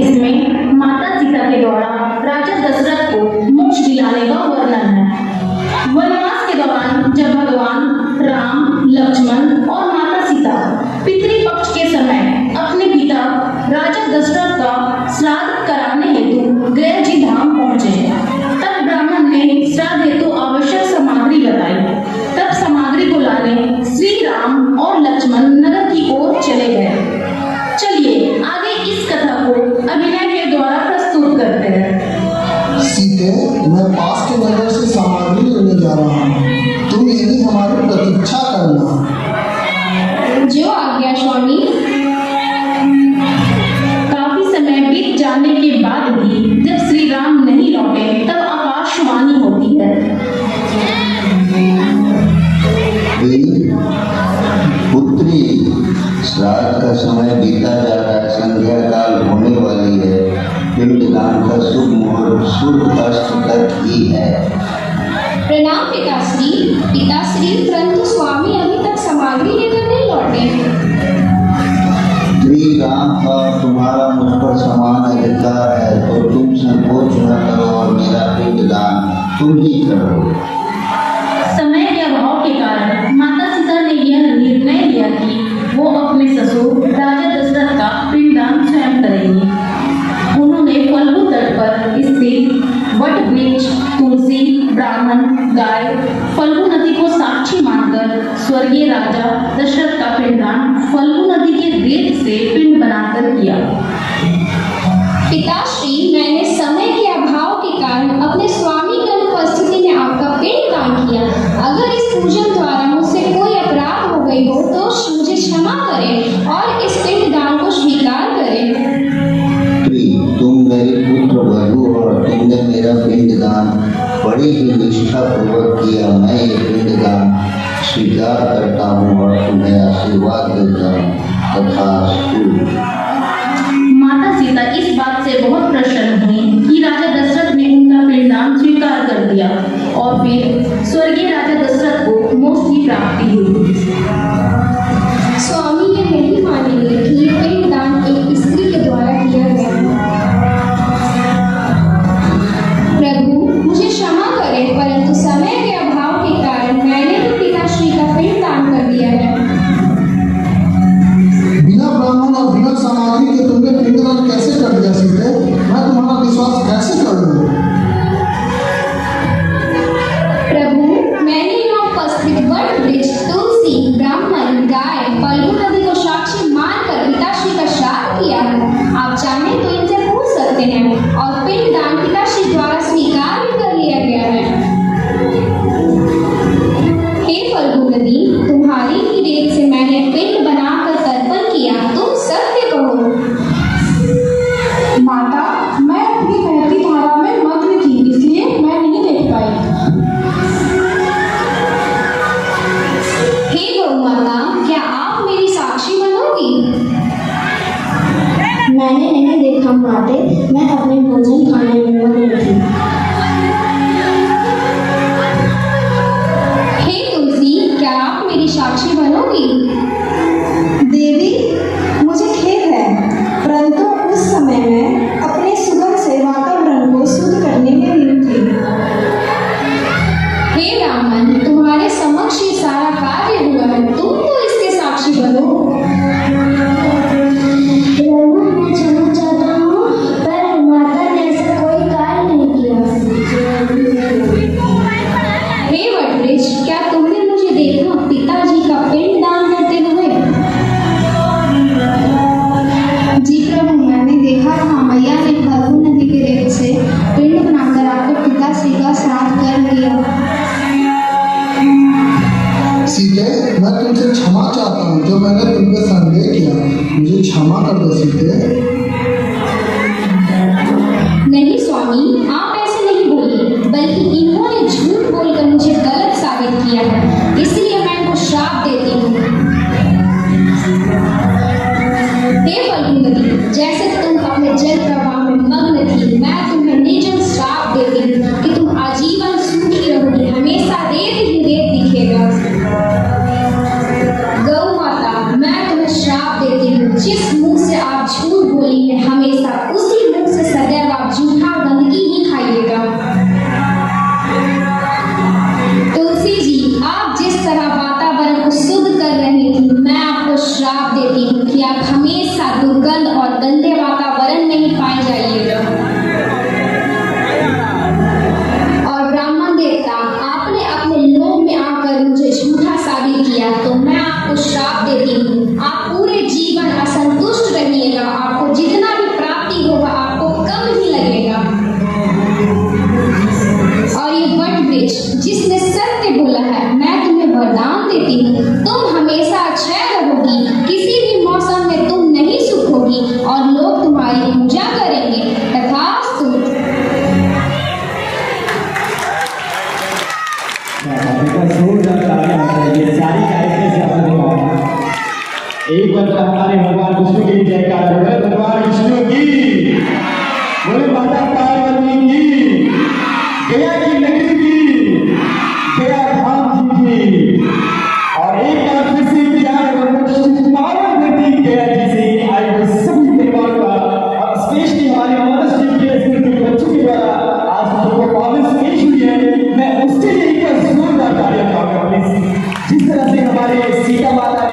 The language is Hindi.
इसमें माता सीता के द्वारा राजा दशरथ को मोक्ष दिलाने का वर्णन है। वनवास के दौरान जब भगवान राम, लक्ष्मण और माता सीता पितृपक्ष के समय अपने पिता राजा दशरथ का श्राद्ध कराने हेतु गया जी धाम पहुंचे, तब ब्राह्मण ने श्राद्ध हेतु आवश्यक सामग्री बताई। तब सामग्री को लाने श्री राम और लक्ष्मण नगर की ओर चले गए। चलिए आगे इस कथा को अभिनय के द्वारा प्रस्तुत करते हैं। सीते, मैं पास के नगर से सामग्री लेने जा रहा हूँ, तुम यही हमारी प्रतीक्षा करना। जो आज्ञा स्वामी। काफी समय बीत जाने के बाद भी जब श्री राम नहीं लौटे तब आकाशवाणी होती है। पुत्री, श्राद्ध का समय बीता जा रहा है, संध्या काल होने वाली है, पिंडदान का शुभ मुहूर्त सूर्य अस्त तक ही है। प्रणाम पिताश्री। पिताश्री, परंतु स्वामी अभी तक सामग्री लेकर नहीं लौटे। श्री राम का तुम्हारा मुझ पर समान अधिकार है, तो तुम संकोच न करो और मेरा पिंडदान तुम ही करो। समय के अभाव के कारण माता सीता ने यह निर्णय लिया कि वो अपने ससुर राजा दशरथ का पिंडदान स्वयं करेंगे। उन्होंने फल्गु तट पर स्थित वट वृक्ष, तुलसी, ब्राह्मण, गाय, फल्गु नदी को साक्षी मानकर स्वर्गीय राजा दशरथ का पिंडदान फल्गु नदी के रेत से पिंड बनाकर किया। पिताश्री, मैंने समय के अभाव के कारण अपने स्वामी की अनुपस्थिति में आपका पिंडदान किया। अगर इस पूजन द्वारा मुझसे कोई अपराध हो गई हो तो मुझे क्षमा करें और इस पिंडदान को स्वीकार करें। तुम मेरे पुत्र वधु और तुमने मेरा पिंडदान बड़ी ही निष्ठा पूर्वक किया। मैं ये पिंडदान स्वीकार करता हूँ और तुम्हें आशीर्वाद देता हूँ। तथास्तु। माता सीता इस बात से बहुत प्रसन्न हुई कि राजा दशरथ ने उनका पिंडदान स्वीकार कर दिया और फिर स्वर्गीय राजा दशरथ को मोक्ष की प्राप्ति हुई। स्वामी ये नहीं मानेंगे कि ये पिंडदान एक स्त्री के द्वारा किया गया है। प्रभु, मुझे क्षमा करें, परंतु समय के अभाव के कारण मैंने भी पिताश्री का पिंडदान कर दिया है। बिना ब्राह्मण और बिना सामग्री के तुमने पिंडदान कैसे कर दिया सीते? मैं तुम्हारा विश्वास कैसे कर लूं? प्रभु, मैंने यहाँ उपस्थित वट वृक्ष, तुलसी, ब्राह्मण, गाय, फल्गु नदी को साक्षी मानकर पिताश्री का श्राद्ध किया है। आप चाहें तो इनसे पूछ सकते हैं और पिंडदान पिताश्री द्वारा स्वीकार भी कर लिया गया है। हे फल्गु नदी, तुम्हारी ही रेत से मैंने पिंड बनाकर तर्पण किया। तुम सत्य कहो। माता, मैं अपनी बहती धारा में मग्न थी, इसलिए मैं नहीं देख पाई। हे गौ माता, क्या आप मेरी साक्षी बनोगी? मैंने नहीं देखा माते, मैं अपने भोजन खाने में मग्न थी। हे तुलसी, क्या आप मेरी साक्षी बनोगी? देवी, मुझे खेद है, परंतु उस समय मैं अपने सुगम से वातावरण को शुद्ध करने में लीन थी। हे ब्राह्मण, तुम्हारे समक्ष ये सारा कार्य हुआ है, तुम तो इसके साक्षी बनो। मैं क्षमा चाहता हूँ, पर माता ने ऐसा कोई कार्य नहीं किया। हे वटवृक्ष, क्या तुमने मुझे देखा पिताजी का पिंडदान करते जिसने सत्य बोला है, मैं तुम्हें वरदान देती हूँ, तुम हमेशा अक्षय रहोगी, किसी भी मौसम में तुम नहीं सूखोगी और लोग तुम्हारी पूजा करेंगे। तथास्तु। एक बार हमारे भगवान विष्णु की जयकार हो, भगवान विष्णु की, बोले माता पार्वती की, गया की नगरी की, गया धाम जी की। और एक बार फिर से प्यार पार्वती गया जी से आए हुए सभी परिवार का, और स्पेशली हमारे मदर्स डे के बच्चों के द्वारा आज हम लोग को परफॉर्मेंस पेश हुई है, मैं उसके लिए एक जोरदार तालियां पाऊंगा प्लीज। जिस तरह से हमारे सीता माता